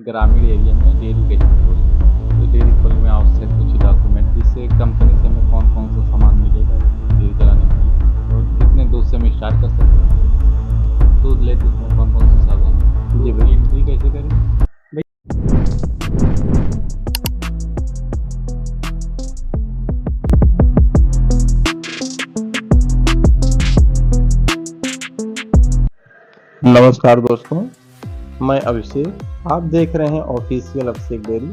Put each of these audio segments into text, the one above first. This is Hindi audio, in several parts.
ग्रामीण एरिया में डेयरी कैसे खोलें? तो डेयरी खोलने में आवश्यक कुछ डॉक्यूमेंट, जिससे कंपनी से हमें कौन कौन सा सामान मिलेगा डेयरी चलाने के लिए, और कितने दूध से हम स्टार्ट कर सकते हैं, दूध लेते उसमें कौन कौन सी सावधानी, जी भाई। एंट्री कैसे करें। नमस्कार दोस्तों, मैं अभिषेक। आप देख रहे हैं ऑफिशियल अभिषेक डेयरी।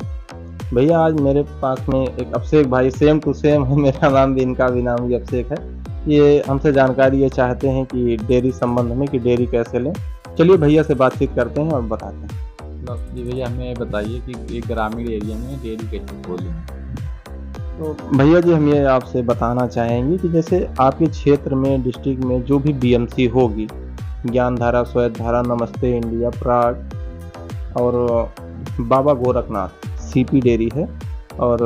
भैया आज मेरे पास में एक अभिषेक भाई सेम टू सेम है, मेरा नाम भी इनका भी नाम भी अभिषेक है। ये हमसे जानकारी ये चाहते हैं कि डेयरी संबंध में कि डेयरी कैसे लें। चलिए भैया से बातचीत करते हैं और बताते हैं। जी भैया, हमें बताइए कि एक ग्रामीण एरिया में डेयरी कैसे खोलें। तो भैया जी हम ये आपसे बताना चाहेंगे कि जैसे आपके क्षेत्र में डिस्ट्रिक्ट में जो भी बीएमसी होगी, ज्ञानधारा, श्वेतधारा, नमस्ते इंडिया, प्राग और बाबा गोरखनाथ, सीपी डेयरी है और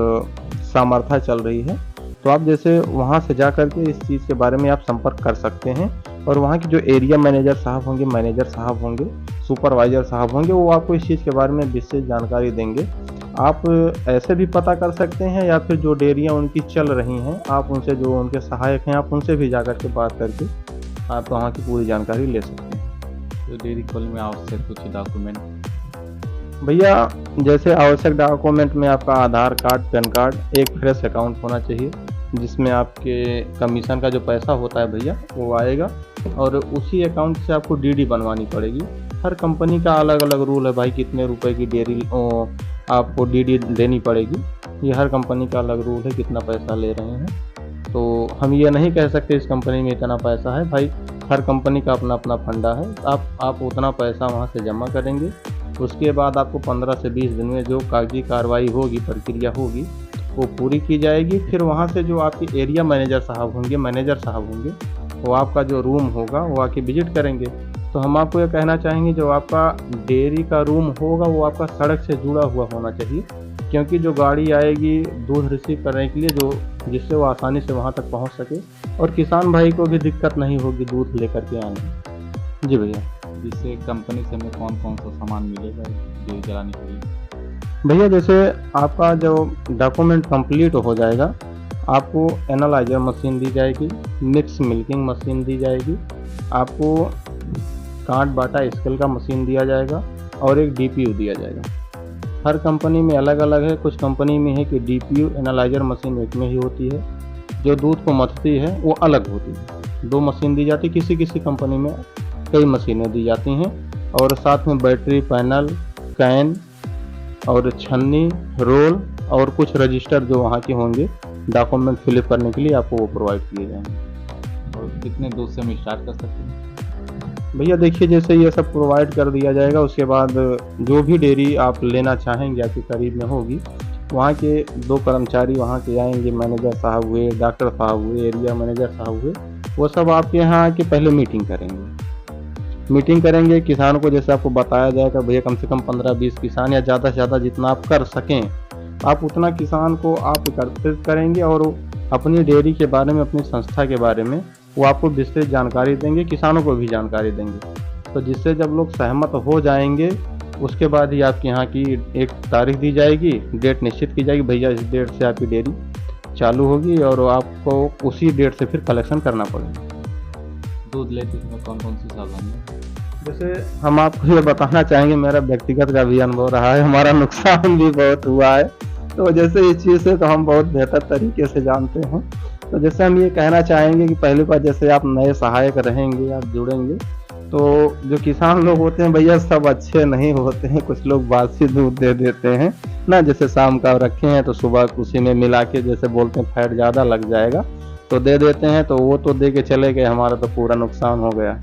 सामर्था चल रही है। तो आप जैसे वहाँ से जा कर के इस चीज़ के बारे में आप संपर्क कर सकते हैं और वहाँ के जो एरिया मैनेजर साहब होंगे, मैनेजर साहब होंगे, सुपरवाइजर साहब होंगे, वो आपको इस चीज़ के बारे में विशेष जानकारी देंगे। आप ऐसे भी पता कर सकते हैं या फिर जो डेयरियाँ उनकी चल रही हैं, आप उनसे, जो उनके सहायक हैं, आप उनसे भी जा कर के बात करके आप वहाँ की पूरी जानकारी ले सकते हैं। तो डेयरी खोलने में आवश्यक कुछ डॉक्यूमेंट। भैया जैसे आवश्यक डॉक्यूमेंट में आपका आधार कार्ड, पैन कार्ड, एक फ्रेश अकाउंट होना चाहिए जिसमें आपके कमीशन का जो पैसा होता है भैया वो आएगा, और उसी अकाउंट से आपको डीडी बनवानी पड़ेगी। हर कंपनी का अलग अलग रूल है भाई, कितने रुपए की डेयरी आपको डीडी देनी पड़ेगी। ये हर कंपनी का अलग रूल है, कितना पैसा ले रहे हैं। तो हम ये नहीं कह सकते इस कंपनी में इतना पैसा है भाई, हर कंपनी का अपना अपना फंडा है। आप उतना पैसा वहाँ से जमा करेंगे, उसके बाद आपको 15 से 20 दिन में जो कागजी कार्रवाई होगी, प्रक्रिया होगी, वो पूरी की जाएगी। फिर वहाँ से जो आपके एरिया मैनेजर साहब होंगे, मैनेजर साहब होंगे, वो आपका जो रूम होगा वो आके विजिट करेंगे। तो हम आपको ये कहना चाहेंगे, जो आपका डेयरी का रूम होगा वो आपका सड़क से जुड़ा हुआ होना चाहिए, क्योंकि जो गाड़ी आएगी दूध रिसीव करने के लिए, जो जिससे वो आसानी से वहाँ तक पहुँच सके और किसान भाई को भी दिक्कत नहीं होगी दूध लेकर के आने। जी भैया। जिससे कंपनी से हमें कौन कौन सा सामान मिलेगा डेयरी चलाने के लिए। भैया जैसे आपका जो डॉक्यूमेंट कंप्लीट हो जाएगा, आपको एनालाइजर मशीन दी जाएगी, मिक्स मिल्किंग मशीन दी जाएगी, आपको कांट बाटा स्केल का मशीन दिया जाएगा और एक डीपीयू दिया जाएगा। हर कंपनी में अलग अलग है, कुछ कंपनी में है कि डीपीयू एनालाइजर मशीन एक में ही होती है, जो दूध को मथती है वो अलग होती है। 2 मशीन दी जाती है, किसी किसी कंपनी में कई मशीनें दी जाती हैं, और साथ में बैटरी, पैनल, कैन और छन्नी, रोल और कुछ रजिस्टर जो वहाँ के होंगे डॉक्यूमेंट फिलअप करने के लिए, आपको वो प्रोवाइड किए जाएंगे। और कितने दूध से हम स्टार्ट कर सकते हैं। भैया देखिए, जैसे ये सब प्रोवाइड कर दिया जाएगा, उसके बाद जो भी डेयरी आप लेना चाहेंगे आपके करीब में होगी, वहाँ के 2 कर्मचारी वहाँ के आएंगे, मैनेजर साहब हुए, डॉक्टर साहब हुए, एरिया मैनेजर साहब हुए, वो सब आपके यहाँ आके पहले मीटिंग करेंगे। किसान को जैसे आपको बताया जाएगा, भैया कम से कम 15-20 किसान या ज़्यादा से ज़्यादा जितना आप कर सकें, आप उतना किसान को आप एकत्रित करेंगे और अपनी डेयरी के बारे में, अपनी संस्था के बारे में वो आपको विस्तृत जानकारी देंगे, किसानों को भी जानकारी देंगे। तो जिससे जब लोग सहमत हो जाएंगे, उसके बाद ही आपके यहाँ की एक तारीख दी जाएगी, डेट निश्चित की जाएगी, भैया इस डेट से आपकी डेयरी चालू होगी, और आपको उसी डेट से फिर कलेक्शन करना पड़ेगा। दूध लेते समय कौन कौन सी सावधानी। जैसे हम आपको ये बताना चाहेंगे, मेरा व्यक्तिगत का भी अनुभव रहा है, हमारा नुकसान भी बहुत हुआ है। तो जैसे इस चीज़ से तो हम बहुत बेहतर तरीके से जानते हैं। तो जैसे हम ये कहना चाहेंगे कि पहली बार जैसे आप नए सहायक रहेंगे, आप जुड़ेंगे, तो जो किसान लोग होते हैं भैया सब अच्छे नहीं होते हैं, कुछ लोग बासी दूध दे देते हैं ना। जैसे शाम का रखे हैं तो सुबह उसी में मिला के, जैसे बोलते हैं फैट ज़्यादा लग जाएगा, तो दे देते हैं, तो वो तो दे के चले गए, हमारा तो पूरा नुकसान हो गया।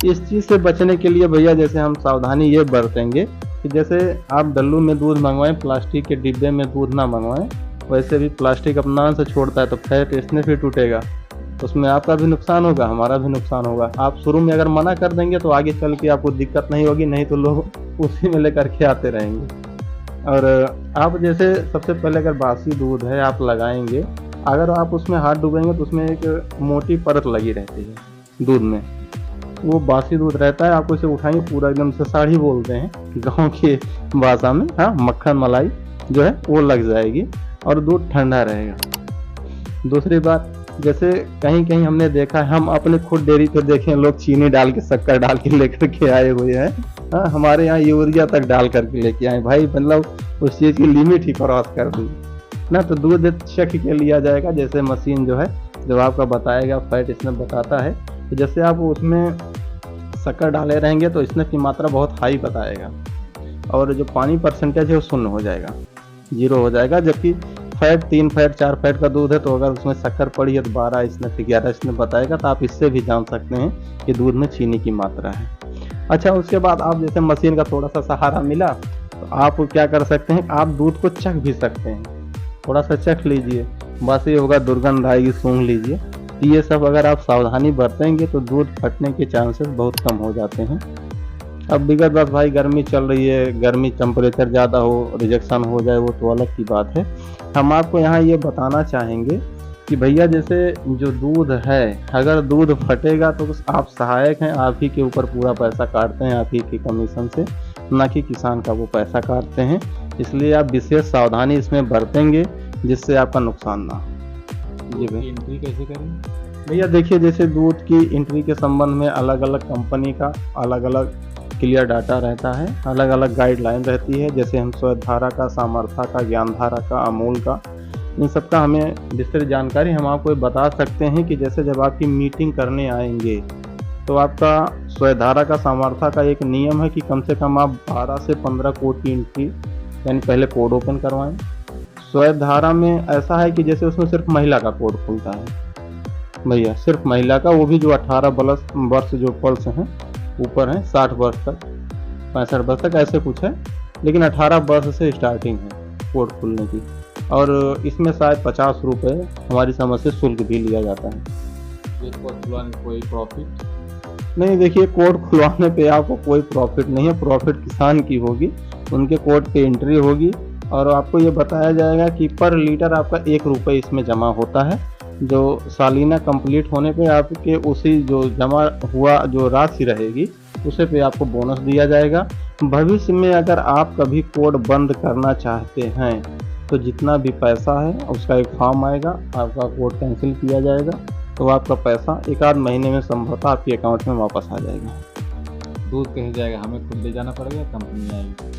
इस चीज़ से बचने के लिए भैया जैसे हम सावधानी ये बरतेंगे कि जैसे आप डल्लू में दूध मंगवाएं, प्लास्टिक के डिब्बे में दूध ना मंगवाएं। वैसे भी प्लास्टिक अपना से छोड़ता है तो फैट इसमें फिर टूटेगा, उसमें आपका भी नुकसान होगा, हमारा भी नुकसान होगा। आप शुरू में अगर मना कर देंगे तो आगे चल के आपको दिक्कत नहीं होगी, नहीं तो लोग उसी में लेकर के आते रहेंगे। और आप जैसे सबसे पहले अगर बासी दूध है आप लगाएंगे, अगर आप उसमें हाथ डूबेंगे तो उसमें एक मोटी परत लगी रहती है दूध में, वो बासी दूध रहता है, आपको इसे उठाएंगे पूरा एकदम से साड़ी बोलते हैं गाँव की भाषा में, हाँ, मक्खन मलाई जो है वो लग जाएगी और दूध ठंडा रहेगा। दूसरी बात, जैसे कहीं कहीं हमने देखा है, हम अपने खुद डेयरी पे देखे लोग चीनी डाल के शक्कर डाल के लेकर के आए हुए हैं, हाँ, हमारे यहाँ यूरिया तक डाल करके लेके आए भाई, मतलब उस चीज़ की लिमिट ही क्रॉस कर दी ना। तो दूध चख के लिया जाएगा, जैसे मशीन जो है जब आपका बताएगा फैट इसमें बताता है, तो जैसे आप उसमें शक्कर डाले रहेंगे तो इसमें की मात्रा बहुत हाई बताएगा और जो पानी परसेंटेज है वो शून्य हो जाएगा, 0 हो जाएगा। जबकि फैट 3 फैट 4 फैट का दूध है तो अगर उसमें शक्कर पड़ी है तो 12 इसमें 11 इसमें बताएगा, तो आप इससे भी जान सकते हैं कि दूध में चीनी की मात्रा है। अच्छा, उसके बाद आप जैसे मशीन का थोड़ा सा सहारा मिला तो आप क्या कर सकते हैं, आप दूध को चख भी सकते हैं, थोड़ा सा चख लीजिए, बस ये होगा दुर्गंध आएगी, सूंघ लीजिए। ये सब अगर आप सावधानी बरतेंगे तो दूध फटने के चांसेस बहुत कम हो जाते हैं। अब विगत बस भाई गर्मी चल रही है, गर्मी टेम्परेचर ज़्यादा हो, रिजेक्शन हो जाए, वो तो अलग की बात है। हम आपको यहाँ ये बताना चाहेंगे कि भैया जैसे जो दूध है, अगर दूध फटेगा तो आप सहायक हैं, आप ही के ऊपर पूरा पैसा काटते हैं, आप ही की कमीशन से, ना कि किसान का वो पैसा काटते हैं। इसलिए आप विशेष सावधानी इसमें बरतेंगे जिससे आपका नुकसान ना हो। जी भाई, एंट्री कैसे करें? भैया देखिए, जैसे दूध की एंट्री के संबंध में अलग अलग कंपनी का अलग अलग क्लियर डाटा रहता है, अलग अलग गाइडलाइन रहती है। जैसे हम स्वधारा का, सामर्था का, ज्ञानधारा का, अमूल का, इन सब का हमें विस्तृत जानकारी हम आपको बता सकते हैं कि जैसे जब आपकी मीटिंग करने आएंगे तो आपका स्वधारा का, सामर्था का एक नियम है कि कम से कम आप 12 से 15 कोड की एंट्री, यानी पहले कोड ओपन करवाएं। स्वधारा में ऐसा है कि जैसे उसमें सिर्फ महिला का कोड खुलता है भैया, सिर्फ महिला का, वो भी जो 18 वर्ष जो पल्स हैं ऊपर हैं, 60 वर्ष तक, 65 वर्ष तक ऐसे कुछ है, लेकिन 18 वर्ष से स्टार्टिंग है कोड खुलने की। और इसमें शायद 50 रुपये हमारी समझ से शुल्क भी लिया जाता है। ये कोड खुलवाने कोई प्रॉफिट नहीं, देखिए कोड खुलवाने पे आपको कोई प्रॉफिट नहीं है, प्रॉफिट किसान की होगी, उनके कोड पे एंट्री होगी और आपको ये बताया जाएगा कि पर लीटर आपका 1 रुपये इसमें जमा होता है, जो सालाना कंप्लीट होने पे आपके उसी जो जमा हुआ जो राशि रहेगी उसे पे आपको बोनस दिया जाएगा। भविष्य में अगर आप कभी कोड बंद करना चाहते हैं तो जितना भी पैसा है उसका एक फॉर्म आएगा, आपका कोड कैंसिल किया जाएगा, तो आपका पैसा 1 आध महीने में संभवतः आपके अकाउंट में वापस आ जाएगा। दूध कहीं जाएगा, हमें खुद ले जाना पड़ेगा, कंपनी आएगी?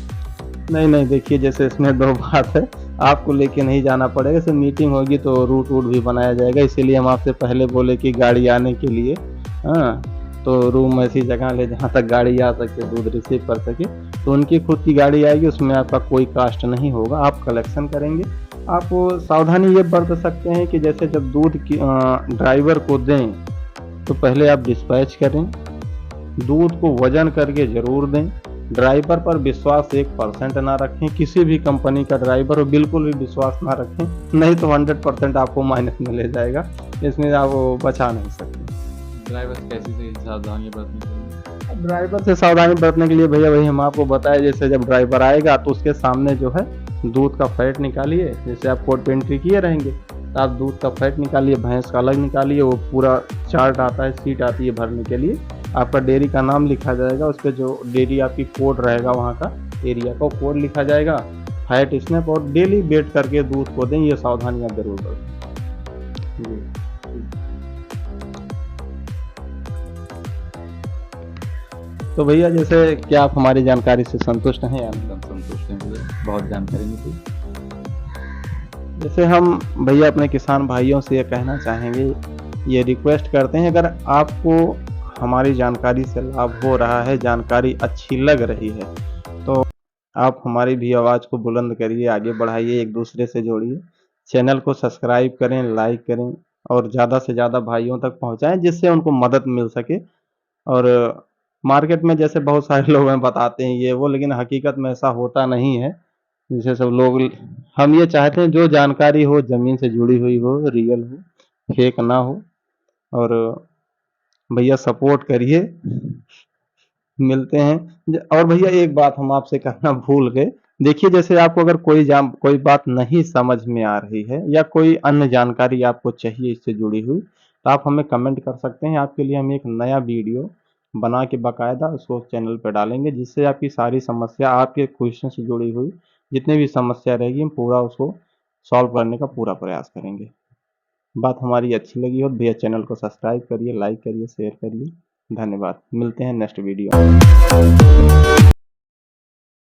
नहीं, देखिए जैसे इसमें 2 बात है, आपको लेके नहीं जाना पड़ेगा, जैसे मीटिंग होगी तो रूट भी बनाया जाएगा, इसीलिए हम आपसे पहले बोले कि गाड़ी आने के लिए, हाँ, तो रूम ऐसी जगह ले जहाँ तक गाड़ी आ सके, दूध रिसीव कर सके, तो उनकी खुद की गाड़ी आएगी, उसमें आपका कोई कास्ट नहीं होगा, आप कलेक्शन करेंगे। आप सावधानी ये बरत सकते हैं कि जैसे जब दूध की ड्राइवर को दें तो पहले आप डिस्पैच करें, दूध को वजन करके ज़रूर दें, ड्राइवर पर विश्वास 1% ना रखें, किसी भी कंपनी का ड्राइवर हो बिल्कुल भी विश्वास ना रखें, नहीं तो 100% आपको माइनस में ले जाएगा, इसमें आप बचा नहीं सकते। ड्राइवर कैसी से सावधानी बरतनी चाहिए? ड्राइवर से सावधानी बरतने के लिए भैया वही हम आपको बताए, जैसे जब ड्राइवर आएगा तो उसके सामने जो है दूध का फैट निकालिए, जैसे आप कोड पे एंट्री किए रहेंगे तो आप दूध का फैट निकालिए, भैंस का अलग निकालिए, वो पूरा चार्ट आता है, सीट आती है भरने के लिए, आपका डेयरी का नाम लिखा जाएगा, उस पर जो डेयरी आपकी कोड रहेगा वहाँ का एरिया का कोड लिखा जाएगा, फैट स्नैप, और डेली वेट करके दूध को दें, ये सावधानियाँ जरूर बरतें जी। तो भैया जैसे क्या आप हमारी जानकारी से संतुष्ट हैं? एकदम संतुष्ट हैं भैया, बहुत जानकारी मिली। जैसे हम भैया अपने किसान भाइयों से ये कहना चाहेंगे, ये रिक्वेस्ट करते हैं, अगर आपको हमारी जानकारी से लाभ हो रहा है, जानकारी अच्छी लग रही है, तो आप हमारी भी आवाज़ को बुलंद करिए, आगे बढ़ाइए, एक दूसरे से जोड़िए, चैनल को सब्सक्राइब करें, लाइक करें और ज़्यादा से ज़्यादा भाइयों तक पहुँचाएं जिससे उनको मदद मिल सके। और मार्केट में जैसे बहुत सारे लोग हैं बताते हैं ये वो, लेकिन हकीकत में ऐसा होता नहीं है, जैसे सब लोग, हम ये चाहते हैं जो जानकारी हो ज़मीन से जुड़ी हुई हो, रियल हो, फेक ना हो। और भैया सपोर्ट करिए, मिलते हैं। और भैया एक बात हम आपसे कहना भूल गए, देखिए जैसे आपको अगर कोई बात नहीं समझ में आ रही है या कोई अन्य जानकारी आपको चाहिए इससे जुड़ी हुई, तो आप हमें कमेंट कर सकते हैं, आपके लिए हम एक नया वीडियो बना के बाकायदा उसको चैनल पर डालेंगे, जिससे आपकी सारी समस्या, आपके क्वेश्चन से जुड़ी हुई जितनी भी समस्या रहेगी, हम पूरा उसको सॉल्व करने का पूरा प्रयास करेंगे। बात हमारी अच्छी लगी हो भैया चैनल को सब्सक्राइब करिए, लाइक करिए, शेयर करिए। धन्यवाद। मिलते हैं नेक्स्ट वीडियो में।